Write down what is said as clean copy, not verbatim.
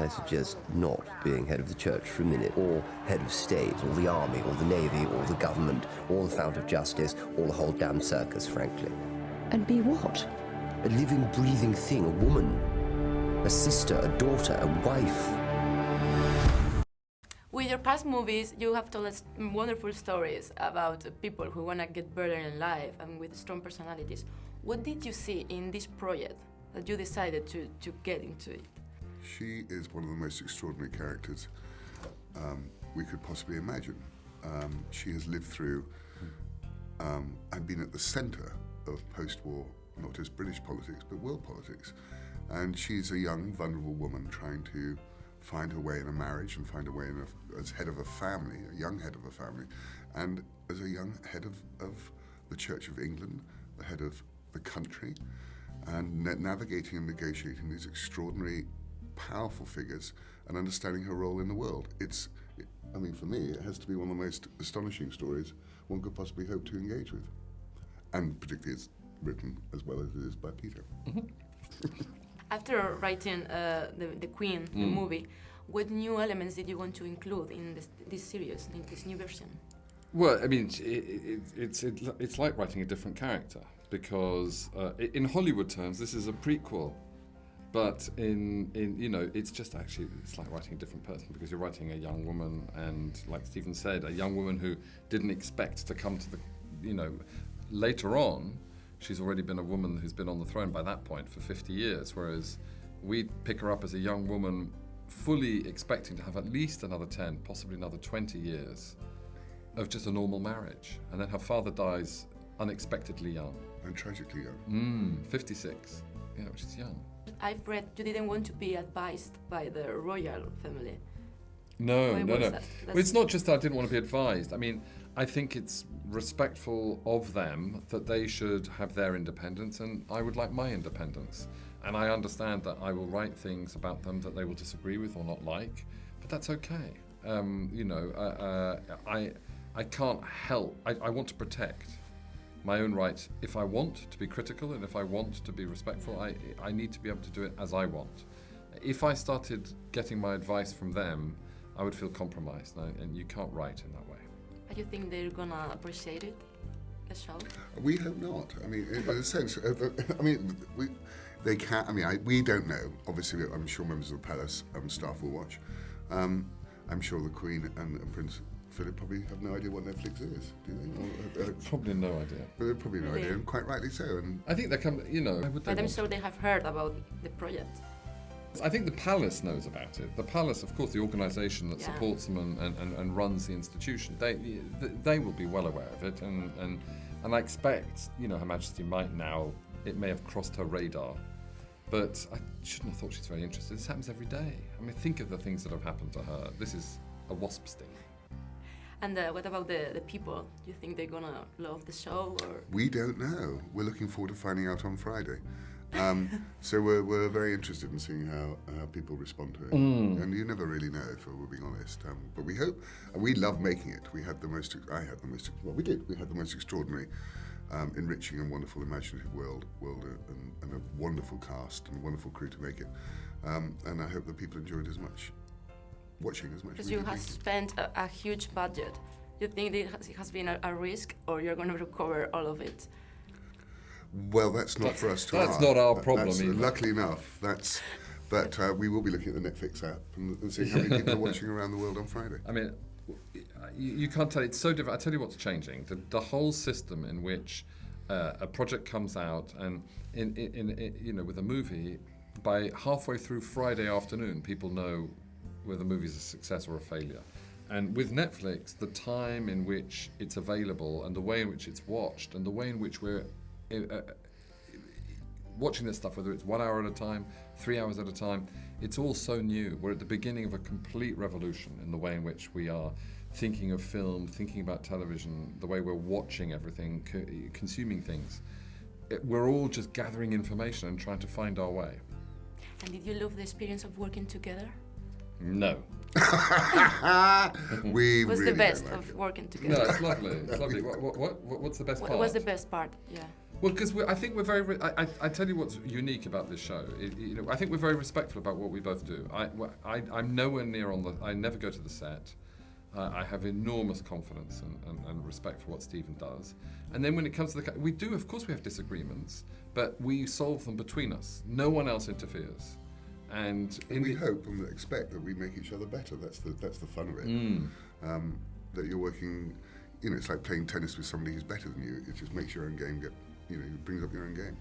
I suggest not being head of the church for a minute, or head of state, or the army, or the navy, or the government, or the fount of justice, or the whole damn circus, frankly. And be what? A living, breathing thing, a woman. A sister, a daughter, a wife. With your past movies, you have told us wonderful stories about people who want to get better in life and with strong personalities. What did you see in this project that you decided to get into it? She is one of the most extraordinary characters we could possibly imagine. She has lived through and been at the centre of post-war, not just British politics, but world politics. And she's a young, vulnerable woman trying to find her way in a marriage and find her way as head of a family, a young head of a family, and as a young head of the Church of England, the head of the country, and navigating and negotiating these extraordinary, powerful figures and understanding her role in the world. I mean, for me, it has to be one of the most astonishing stories one could possibly hope to engage with. And particularly it's written as well as it is by Peter. After writing the Queen, the movie, what new elements did you want to include in this series, in this new version? Well, I mean, it's like writing a different character, because in Hollywood terms, this is a prequel. But in it's like writing a different person, because you're writing a young woman, and like Stephen said, a young woman who didn't expect to come to later on, she's already been a woman who's been on the throne by that point for 50 years, whereas we pick her up as a young woman fully expecting to have at least another 10, possibly another 20 years of just a normal marriage. And then her father dies unexpectedly young. And tragically young. 56, which is young. I've read you didn't want to be advised by the royal family. No. Well, it's not just that I didn't want to be advised. I mean, I think it's respectful of them that they should have their independence, and I would like my independence. And I understand that I will write things about them that they will disagree with or not like, but that's okay. I can't help. I want to protect my own right. If I want to be critical and if I want to be respectful, I need to be able to do it as I want. If I started getting my advice from them, I would feel compromised, and you can't write in that way. Do you think they're gonna appreciate it, the show? We hope not. I mean, in a sense, they can. I mean, we don't know. Obviously, I'm sure members of the palace staff will watch. I'm sure the Queen and Prince Philip probably have no idea what Netflix is. Do you think? Probably no idea. Probably no idea, and quite rightly so. And I think they come. But I'm sure they have heard about the project. I think the palace knows about it. The palace, of course, the organisation that supports them and runs the institution, they will be well aware of it, and I expect, Her Majesty might now, it may have crossed her radar, but I shouldn't have thought she's very interested. This happens every day. I mean, think of the things that have happened to her. This is a wasp sting. And what about the people? Do you think they're gonna love the show, or? We don't know. We're looking forward to finding out on Friday. So we're very interested in seeing how people respond to it. And you never really know, if we're being honest. But we hope, and we love making it. We had the most extraordinary, enriching and wonderful imaginative world and a wonderful cast and a wonderful crew to make it. And I hope that people enjoyed as much, watching as much. Because you have spent a huge budget. Do you think it has been a risk, or you're going to recover all of it? Well, that's not for us to ask. That's not our problem either. Luckily enough, but we will be looking at the Netflix app and seeing how many people are watching around the world on Friday. I mean, you can't tell. It's so different. I tell you what's changing. The whole system in which a project comes out, and with a movie, by halfway through Friday afternoon, people know whether the movie's a success or a failure. And with Netflix, the time in which it's available and the way in which it's watched and the way in which we're watching this stuff, whether it's 1 hour at a time, 3 hours at a time, it's all so new. We're at the beginning of a complete revolution in the way in which we are thinking of film, thinking about television, the way we're watching everything, consuming things. We're all just gathering information and trying to find our way. And did you love the experience of working together? No. We What's really the best don't like of it. working together? No, it's lovely. It's lovely. What's the best part? What was the best part? Yeah. Well, because I think we're very. I tell you what's unique about this show. I think we're very respectful about what we both do. I'm nowhere near on the. I never go to the set. I have enormous confidence and respect for what Stephen does. And then when it comes to we do, of course, we have disagreements, but we solve them between us. No one else interferes. And we hope and expect that we make each other better. That's the fun of it. That you're working. It's like playing tennis with somebody who's better than you. It just makes your own game it brings up your own game.